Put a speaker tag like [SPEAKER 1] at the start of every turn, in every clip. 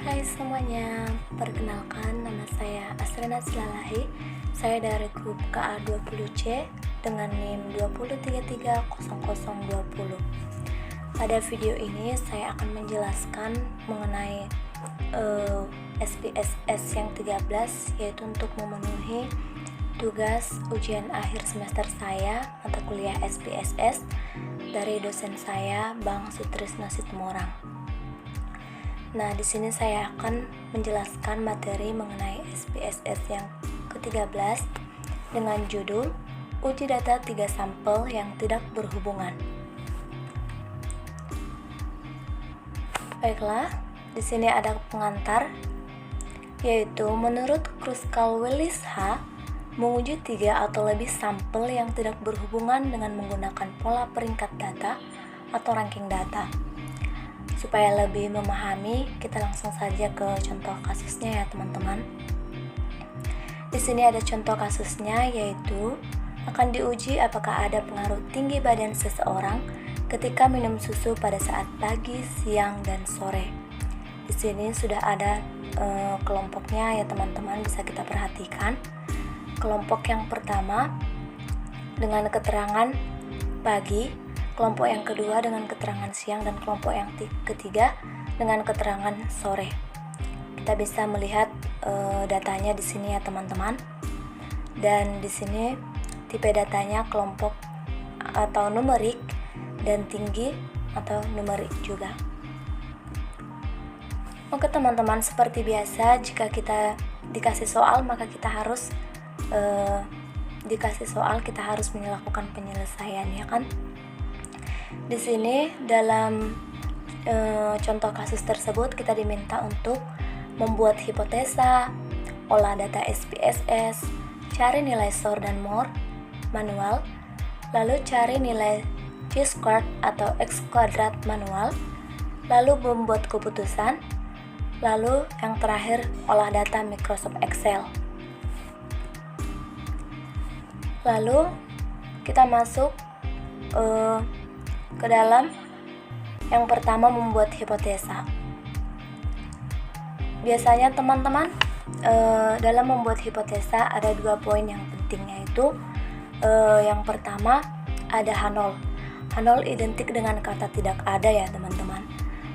[SPEAKER 1] Hai semuanya, perkenalkan nama saya Asrena Silalahi. Saya dari grup KA20C dengan NIM 203300020. Pada video ini saya akan menjelaskan mengenai SPSS yang 13, yaitu untuk memenuhi tugas ujian akhir semester saya mata kuliah SPSS dari dosen saya, Bang Sutrisno Situmorang. Nah, di sini saya akan menjelaskan materi mengenai SPSS yang ke-13 dengan judul Uji Data 3 Sampel yang Tidak Berhubungan. Baiklah, di sini ada pengantar, yaitu menurut Kruskal-Wallis H, menguji 3 atau lebih sampel yang tidak berhubungan dengan menggunakan pola peringkat data atau ranking data. Supaya lebih memahami, kita langsung saja ke contoh kasusnya ya teman-teman. Di sini ada contoh kasusnya, yaitu akan diuji apakah ada pengaruh tinggi badan seseorang ketika minum susu pada saat pagi, siang, dan sore. Di sini sudah ada kelompoknya ya teman-teman, bisa kita perhatikan. Kelompok yang pertama dengan keterangan pagi, kelompok yang kedua dengan keterangan siang, dan kelompok yang ketiga dengan keterangan sore. Kita bisa melihat datanya di sini ya teman-teman. Dan di sini tipe datanya kelompok atau numerik dan tinggi atau numerik juga. Oke teman-teman, seperti biasa jika kita dikasih soal maka kita harus kita harus melakukan penyelesaian, ya kan? Di sini dalam contoh kasus tersebut kita diminta untuk membuat hipotesa, olah data SPSS, cari nilai SOR dan MOR manual, lalu cari nilai chi-squared atau x kuadrat manual, lalu membuat keputusan, lalu yang terakhir olah data Microsoft Excel. Lalu kita masuk ke dalam yang pertama, membuat hipotesa. Biasanya teman-teman dalam membuat hipotesa ada 2 poin yang penting, yaitu yang pertama ada H0. H0 identik dengan kata tidak ada ya teman-teman.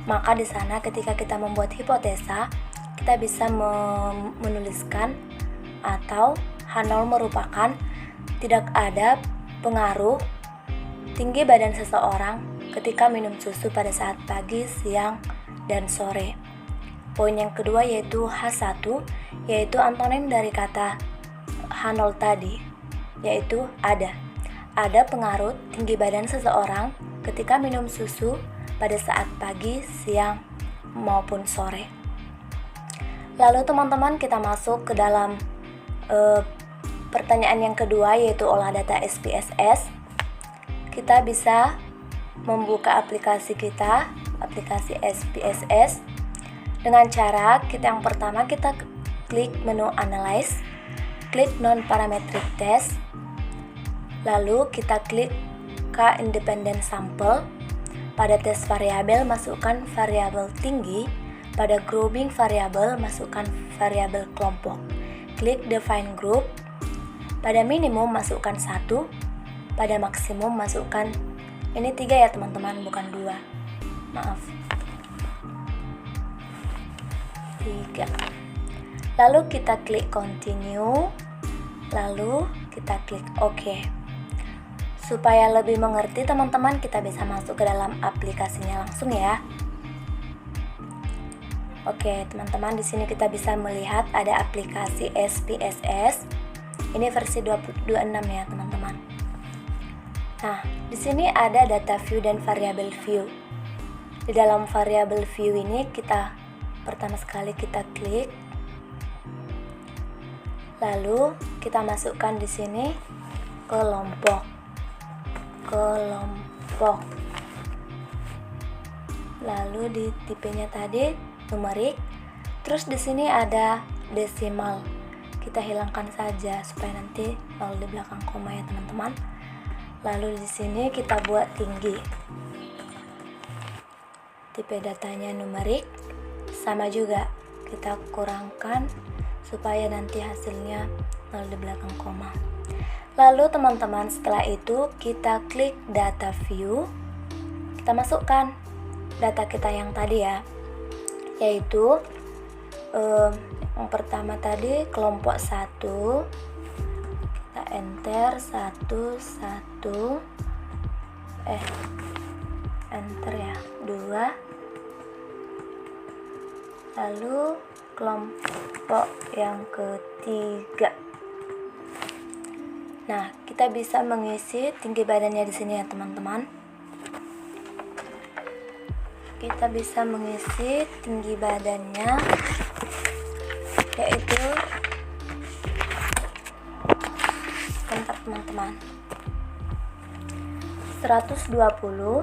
[SPEAKER 1] Maka di sana ketika kita membuat hipotesa, kita bisa menuliskan atau H0 merupakan tidak ada pengaruh tinggi badan seseorang ketika minum susu pada saat pagi, siang, dan sore. Poin yang kedua yaitu H1, yaitu antonim dari kata H0 tadi, yaitu ada. Ada pengaruh tinggi badan seseorang ketika minum susu pada saat pagi, siang, maupun sore. Lalu teman-teman, kita masuk ke dalam pertanyaan yang kedua, yaitu olah data SPSS. Kita bisa membuka aplikasi kita, aplikasi SPSS, dengan cara yang pertama kita klik menu Analyze, klik Non-Parametric Test, lalu kita klik K Independent Sample. Pada tes variabel masukkan variabel tinggi, pada grouping variabel masukkan variabel kelompok. Klik Define Group. Pada minimum masukkan 1, pada maksimum masukkan, ini 3 ya teman-teman, bukan 2, maaf, 3. Lalu kita klik Continue, lalu kita klik OK. Supaya lebih mengerti teman-teman, kita bisa masuk ke dalam aplikasinya langsung ya. Oke teman-teman, di sini kita bisa melihat ada aplikasi SPSS. Ini versi 26 ya teman-teman. Nah, di sini ada data view dan variable view. Di dalam variable view ini pertama sekali kita klik, lalu kita masukkan di sini kelompok. Lalu di tipenya tadi numerik, terus di sini ada desimal. Kita hilangkan saja supaya nanti nol di belakang koma ya teman-teman. Lalu di sini kita buat tinggi. Tipe datanya numerik, sama juga kita kurangkan supaya nanti hasilnya 0 di belakang koma. Lalu teman-teman, setelah itu kita klik data view, kita masukkan data kita yang tadi ya, yaitu yang pertama tadi kelompok 1, kita enter 1 enter ya, 2, lalu kelompok yang ketiga. Nah, kita bisa mengisi tinggi badannya di sini ya teman-teman. Kita bisa mengisi tinggi badannya, yaitu bentar teman-teman, 120.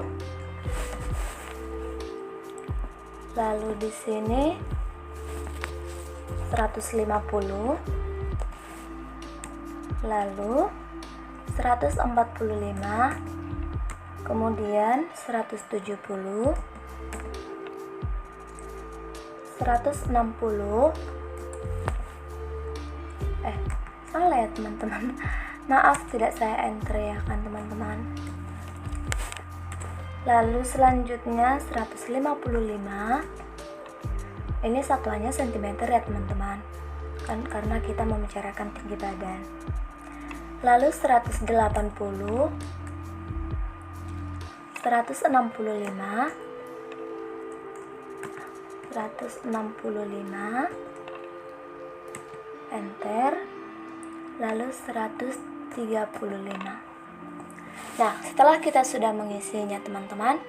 [SPEAKER 1] Lalu di sini 150, lalu 145, kemudian 170, 160. Salah ya teman-teman. Maaf, tidak saya enter ya kan teman-teman. Lalu selanjutnya 155. Ini satuannya cm ya teman-teman, kan karena kita membicarakan tinggi badan. Lalu 180, 165, 165, enter, lalu 135. Nah, setelah kita sudah mengisinya teman-teman,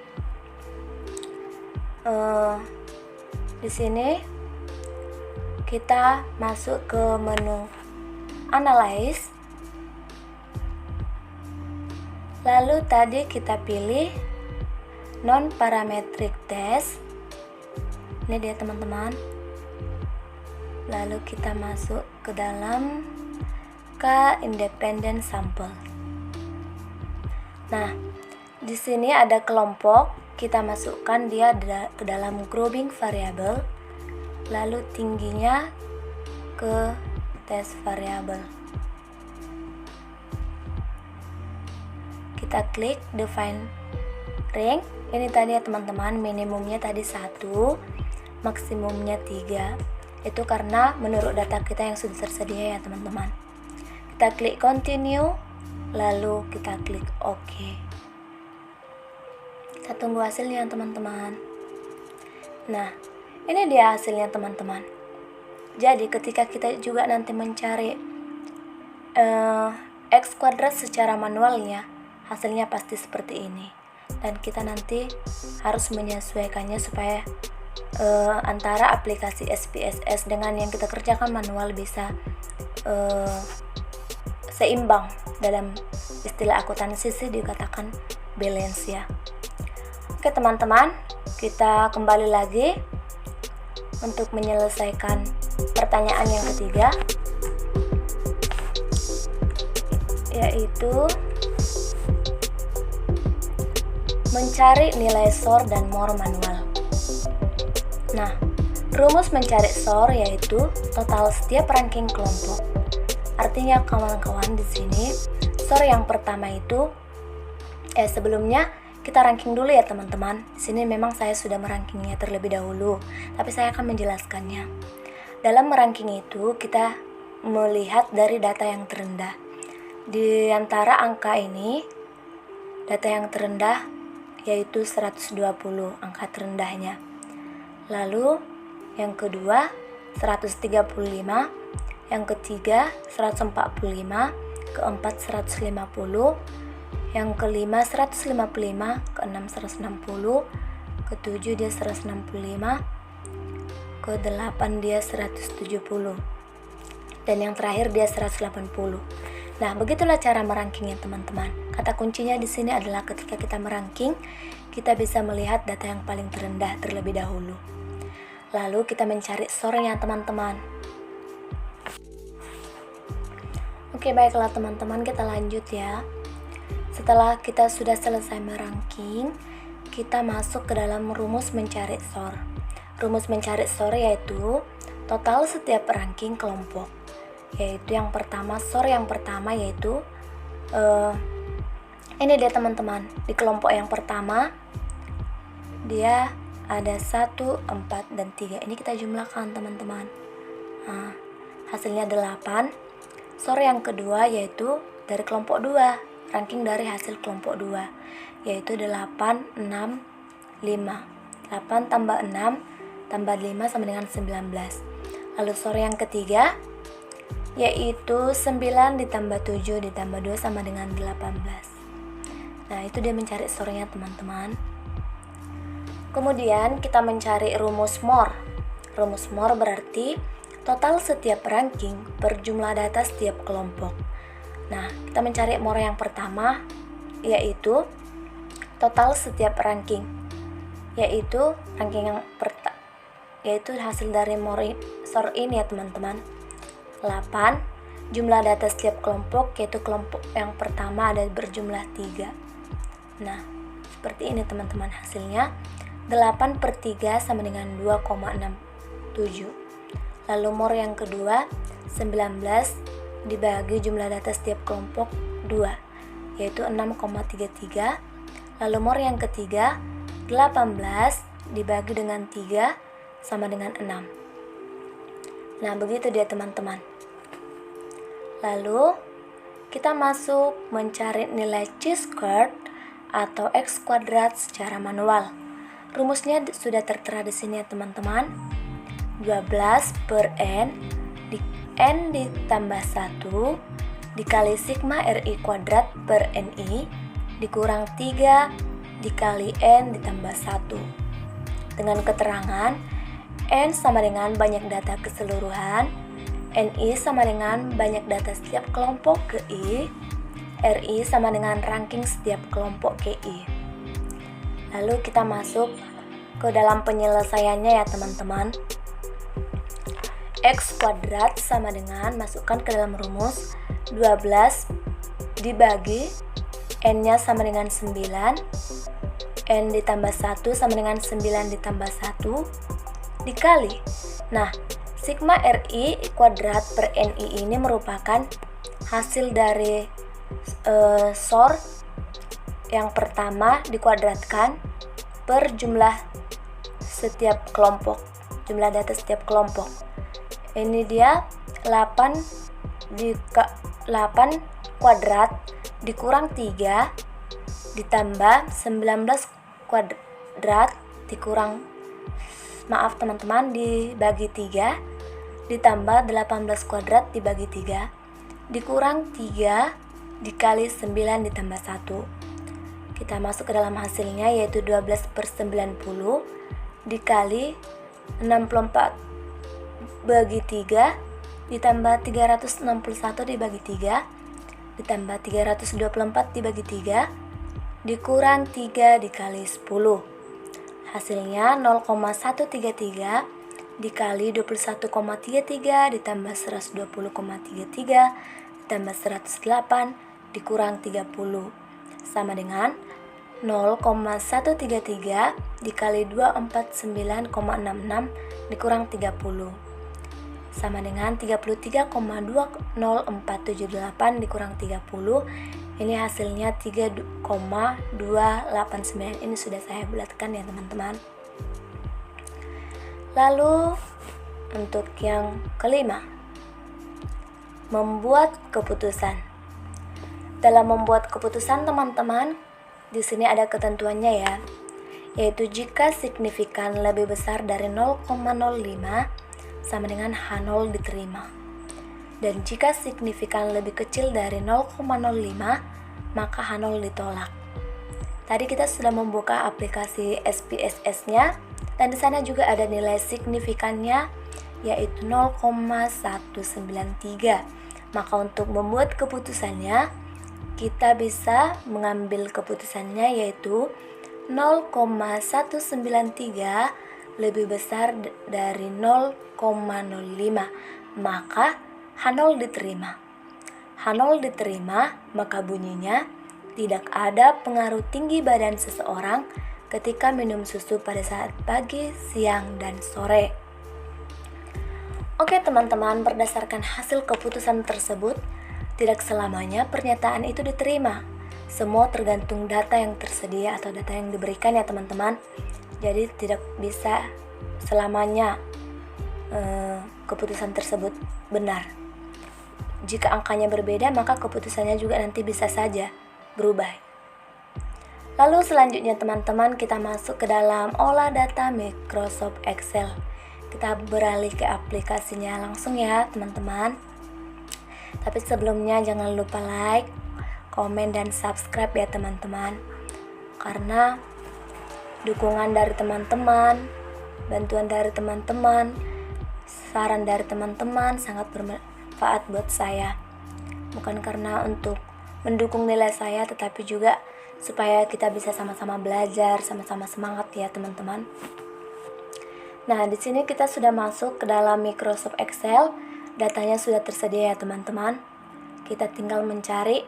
[SPEAKER 1] di sini kita masuk ke menu Analyze. Lalu tadi kita pilih non parametric test. Ini dia teman-teman. Lalu kita masuk ke dalam K-independent sample. Nah, di sini ada kelompok, kita masukkan dia ke dalam grouping variable, lalu tingginya ke test variable. Kita klik define range. Ini tadi ya teman-teman, minimumnya tadi 1, maksimumnya 3. Itu karena menurut data kita yang sudah tersedia ya teman-teman. Kita klik continue, lalu kita klik OK. Kita tunggu hasilnya teman-teman. Nah, ini dia hasilnya teman-teman. Jadi ketika kita juga nanti mencari X kuadrat secara manualnya, hasilnya pasti seperti ini. Dan kita nanti harus menyesuaikannya supaya antara aplikasi SPSS dengan yang kita kerjakan manual bisa seimbang. Dalam istilah akuntansi dikatakan balance ya. Oke teman-teman, kita kembali lagi untuk menyelesaikan pertanyaan yang ketiga, yaitu mencari nilai SOR dan MOR manual. Nah, rumus mencari SOR yaitu total setiap ranking kelompok. Artinya kawan-kawan di sini SOR yang pertama itu sebelumnya kita ranking dulu ya teman-teman. Di sini memang saya sudah merankingnya terlebih dahulu, tapi saya akan menjelaskannya. Dalam meranking itu kita melihat dari data yang terendah. Di antara angka ini, data yang terendah yaitu 120, angka terendahnya. Lalu yang kedua 135, yang ketiga 145, keempat 150, yang kelima 155, keenam 160, ketujuh dia 165, ke-8 dia 170, dan yang terakhir dia 180. Nah, begitulah cara merankingnya teman-teman. Kata kuncinya di sini adalah ketika kita meranking, kita bisa melihat data yang paling terendah terlebih dahulu. Lalu kita mencari SOR-nya teman-teman. Oke, baiklah teman-teman, kita lanjut ya. Setelah kita sudah selesai meranking, kita masuk ke dalam rumus mencari SOR. Rumus mencari SOR yaitu total setiap ranking kelompok. Yaitu yang pertama, SOR yang pertama yaitu ini dia teman-teman. Di kelompok yang pertama dia ada 1, 4, dan 3. Ini kita jumlahkan teman-teman. Nah, hasilnya 8. SOR yang kedua yaitu dari kelompok 2, ranking dari hasil kelompok 2, yaitu 8, 6, 5. 8 tambah 6 tambah 5 sama dengan 19. Lalu SOR yang ketiga yaitu 9 ditambah 7 ditambah 2 sama dengan 18. Nah, itu dia mencari SOR-nya teman-teman. Kemudian kita mencari rumus MOR. Rumus MOR berarti total setiap ranking per jumlah data setiap kelompok. Nah, kita mencari MOR yang pertama yaitu total setiap ranking, yaitu ranking yang yaitu hasil dari SOR ini ya teman-teman. 8 jumlah data setiap kelompok, yaitu kelompok yang pertama ada berjumlah 3. Nah, seperti ini teman-teman hasilnya. 8/3 sama dengan 2,67. Lalu MOR yang kedua 19 dibagi jumlah data setiap kelompok 2, yaitu 6,33. Lalu MOR yang ketiga 18 dibagi dengan 3 sama dengan 6. Nah, begitu dia teman-teman. Lalu kita masuk mencari nilai chi-squared atau x kuadrat secara manual. Rumusnya sudah tertera di sini ya teman-teman. 12 per n ditambah 1 dikali sigma ri kuadrat per ni dikurang 3 dikali n ditambah 1. Dengan keterangan n sama dengan banyak data keseluruhan, ni sama dengan banyak data setiap kelompok KI, ri sama dengan ranking setiap kelompok KI. Lalu kita masuk ke dalam penyelesaiannya ya teman-teman. X kuadrat sama dengan, masukkan ke dalam rumus, 12 dibagi n-nya sama dengan 9, n ditambah 1 sama dengan 9 ditambah 1 dikali. Nah, sigma ri kuadrat per ni ini merupakan hasil dari SOR yang pertama dikuadratkan per jumlah setiap kelompok, jumlah data setiap kelompok. Ini dia 8 kuadrat dikurang 3 ditambah 19 kuadrat dikurang, maaf teman-teman, dibagi 3 ditambah 18 kuadrat dibagi 3 dikurang 3 dikali 9 ditambah 1. Kita masuk ke dalam hasilnya yaitu 12/90 dikali 64 bagi 3 ditambah 361 dibagi 3 ditambah 324 dibagi 3 dikurang 3 dikali 10. Hasilnya 0,133 dikali 21,33 ditambah 120,33 ditambah 108 dikurang 30 sama dengan 0,133 dikali 249,66 dikurang 30 sama dengan 33,20478 dikurang 30. Ini hasilnya 3,289. Ini sudah saya bulatkan ya teman-teman. Lalu untuk yang kelima, membuat keputusan. Dalam membuat keputusan teman-teman, di sini ada ketentuannya ya, yaitu jika signifikan lebih besar dari 0,05 sama dengan H0 diterima. Dan jika signifikan lebih kecil dari 0,05 maka H0 ditolak. Tadi kita sudah membuka aplikasi SPSS-nya dan di sana juga ada nilai signifikannya yaitu 0,193. Maka untuk membuat keputusannya kita bisa mengambil keputusannya yaitu 0,193 lebih besar dari 0,05 maka H0 diterima. H0 diterima maka bunyinya tidak ada pengaruh tinggi badan seseorang ketika minum susu pada saat pagi, siang, dan sore. Oke teman-teman, berdasarkan hasil keputusan tersebut, tidak selamanya pernyataan itu diterima. Semua tergantung data yang tersedia atau data yang diberikan ya teman-teman. Jadi tidak bisa selamanya keputusan tersebut benar. Jika angkanya berbeda, maka keputusannya juga nanti bisa saja berubah. Lalu selanjutnya teman-teman, kita masuk ke dalam olah data Microsoft Excel. Kita beralih ke aplikasinya langsung ya teman-teman. Tapi sebelumnya jangan lupa like, komen, dan subscribe ya teman-teman. Karena dukungan dari teman-teman, bantuan dari teman-teman, saran dari teman-teman sangat bermanfaat buat saya. Bukan karena untuk mendukung nilai saya, tetapi juga supaya kita bisa sama-sama belajar, sama-sama semangat ya teman-teman. Nah, di sini kita sudah masuk ke dalam Microsoft Excel. Datanya sudah tersedia ya teman-teman. Kita tinggal mencari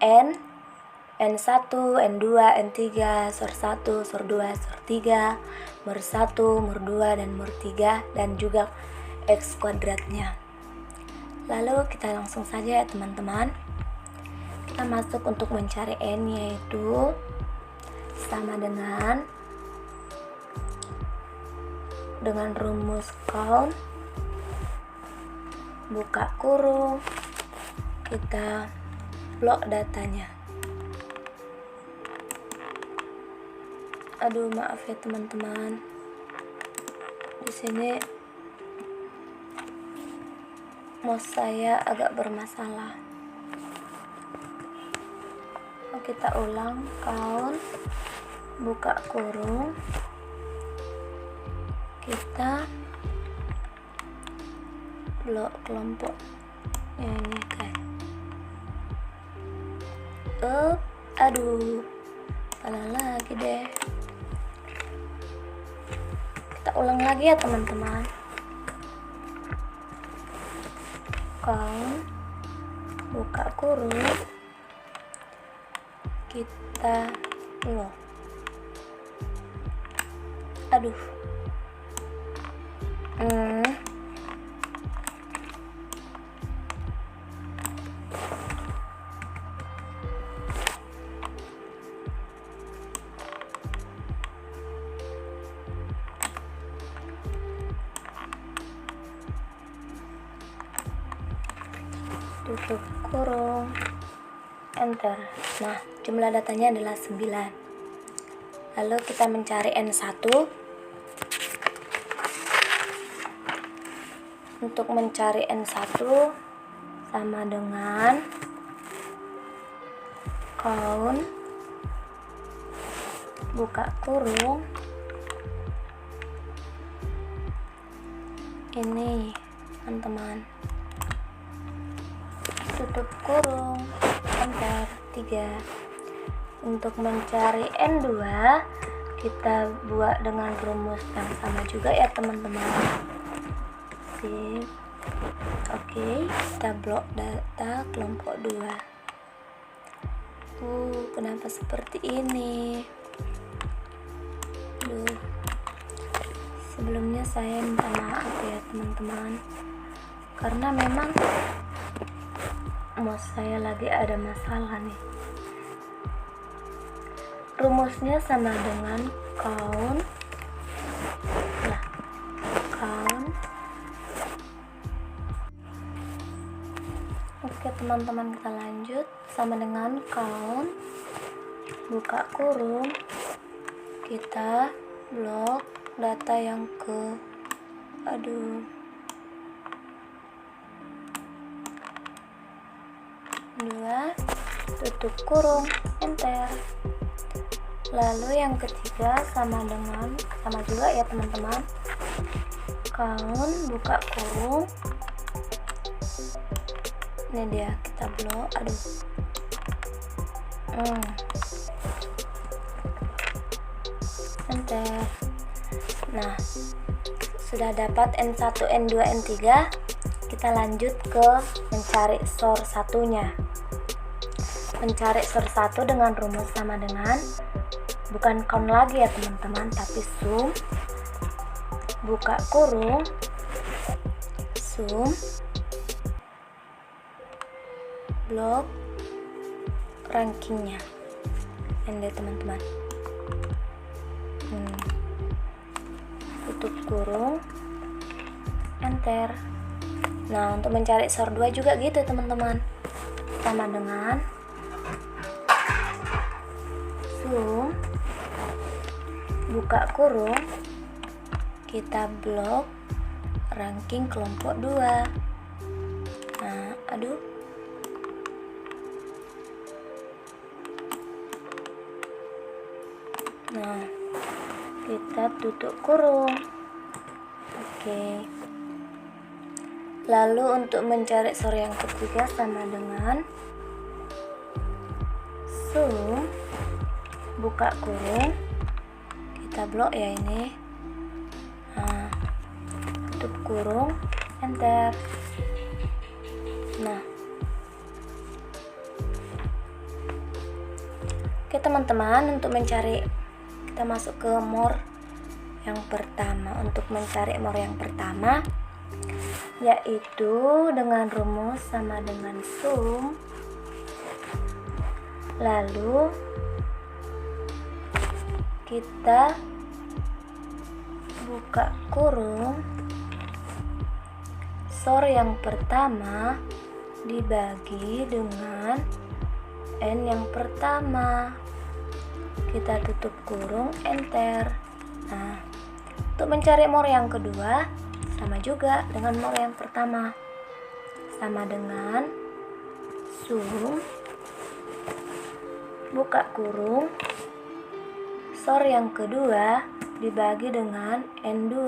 [SPEAKER 1] N1, N2, N3, SOR 1, SOR 2, SOR 3, MER 1, MER 2, dan MER 3, dan juga X kuadratnya. Lalu kita langsung saja ya teman-teman. Kita masuk untuk mencari N, yaitu sama dengan rumus count, buka kurung, kita blok datanya. Aduh, maaf ya teman-teman, di sini mouse saya agak bermasalah. Kita ulang, count, buka kurung, kita blok kelompok ini guys. Aduh, salah lagi deh. Kita ulang lagi ya teman-teman. Count, buka kurung, kita blok. Aduh. Tutup kurung, enter. Nah, jumlah datanya adalah 9. Lalu kita mencari N1. Untuk mencari N1 sama dengan count, buka kurung, ini teman-teman, tutup kurung, enter, 3. Untuk mencari N2 kita buat dengan rumus yang sama juga ya teman-teman. Oke, kita blok data kelompok 2. Kenapa seperti ini? Sebelumnya saya minta maaf ya teman-teman, karena memang mouse saya lagi ada masalah nih. Rumusnya sama dengan count. Oke teman-teman, kita lanjut. Sama dengan count, buka kurung, kita blok data yang ke 2, tutup kurung, enter. Lalu yang ketiga sama juga ya teman-teman, count, buka kurung, ini dia, kita blok. Enter. Nah, sudah dapat N1, N2, N3. Kita lanjut ke mencari SOR 1-nya. Mencari SOR 1 dengan rumus sama dengan, bukan count lagi ya teman-teman, tapi sum, buka kurung, Zoom, blok rankingnya. Ini teman-teman. Tutup kurung, enter. Nah, untuk mencari SOR 2 juga gitu teman-teman. Sama dengan Zoom, buka kurung, kita blok ranking kelompok 2. Nah, Nah, kita tutup kurung. Oke. Lalu untuk mencari SOR yang ketiga sama dengan Zoom, buka kurung, kita blok ya ini. Nah, tutup kurung, enter. Nah, oke teman-teman, untuk mencari, kita masuk ke more yang pertama. Untuk mencari more yang pertama, yaitu dengan rumus sama dengan Zoom, lalu kita buka kurung, SOR yang pertama dibagi dengan N yang pertama, kita tutup kurung, enter. Nah, untuk mencari more yang kedua sama juga dengan more yang pertama, sama dengan Zoom, buka kurung, SOR yang kedua dibagi dengan N2,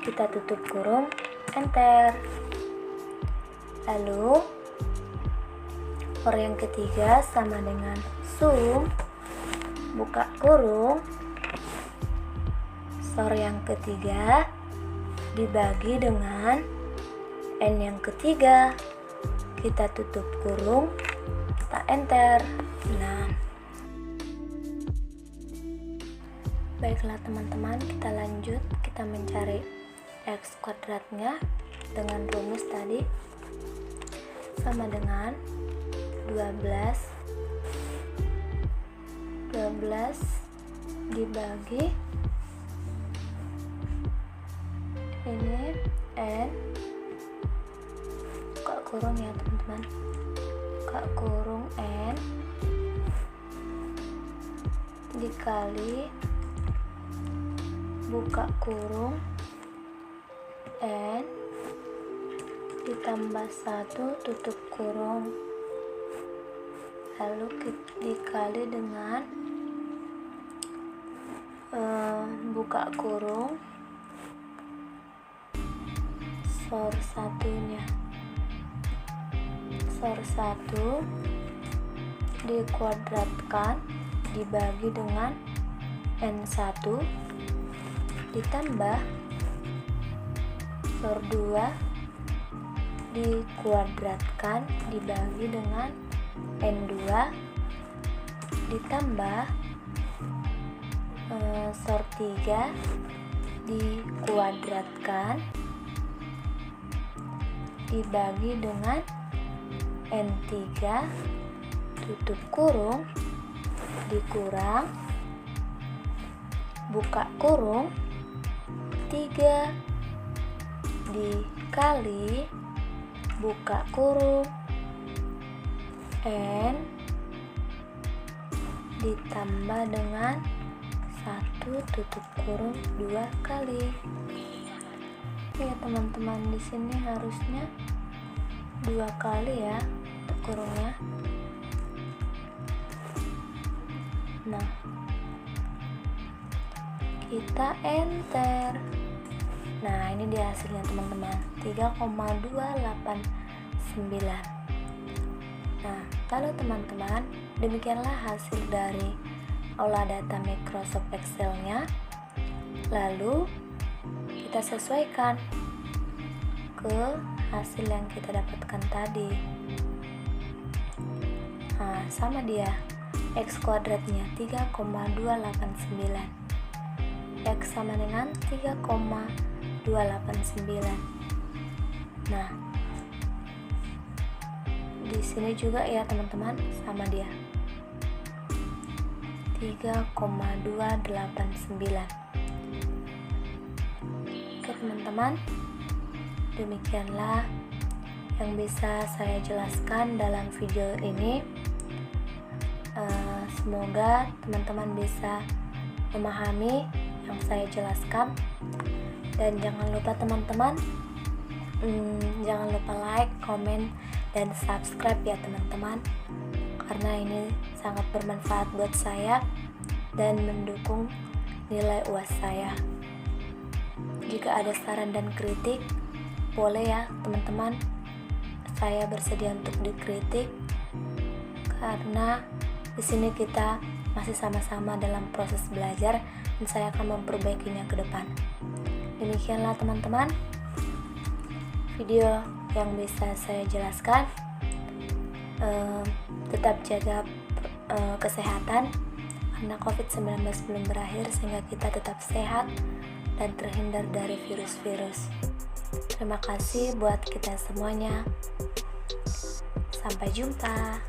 [SPEAKER 1] kita tutup kurung, enter. Lalu SOR yang ketiga sama dengan Zoom, buka kurung, SOR yang ketiga dibagi dengan N yang ketiga, kita tutup kurung, kita enter. Nah, baiklah teman-teman, kita lanjut. Kita mencari X kuadratnya dengan rumus tadi, sama dengan 12 dibagi ini N, buka kurung ya teman-teman, buka kurung N dikali buka kurung N ditambah 1 tutup kurung, lalu dikali dengan buka kurung SOR 1-nya. SOR 1 dikuadratkan dibagi dengan N1 ditambah SOR 2 dikuadratkan dibagi dengan N2 ditambah SOR 3 dikuadratkan dibagi dengan N3 tutup kurung dikurang buka kurung 3 dikali buka kurung N ditambah dengan 1 tutup kurung 2 kali. Ya teman-teman, di sini harusnya 2 kali ya tutup kurungnya. Nah, kita enter. Nah, ini dia hasilnya teman-teman, 3,289. Nah, lalu teman-teman, demikianlah hasil dari olah data Microsoft Excel-nya. Lalu kita sesuaikan ke hasil yang kita dapatkan tadi. Nah, sama dia, X kuadratnya 3,289, X sama dengan 3,289, Nah, di sini juga ya teman-teman, sama dia 3,289. Oke teman-teman, demikianlah yang bisa saya jelaskan dalam video ini. Semoga teman-teman bisa memahami yang saya jelaskan, dan jangan lupa teman-teman, jangan lupa like, komen, dan subscribe ya teman-teman, karena ini sangat bermanfaat buat saya dan mendukung nilai UAS saya. Jika ada saran dan kritik, boleh ya teman-teman, saya bersedia untuk dikritik, karena di sini kita masih sama-sama dalam proses belajar dan saya akan memperbaikinya ke depan. Demikianlah teman-teman video yang bisa saya jelaskan. Tetap jaga kesehatan karena COVID-19 belum berakhir, sehingga kita tetap sehat dan terhindar dari virus-virus. Terima kasih buat kita semuanya. Sampai jumpa.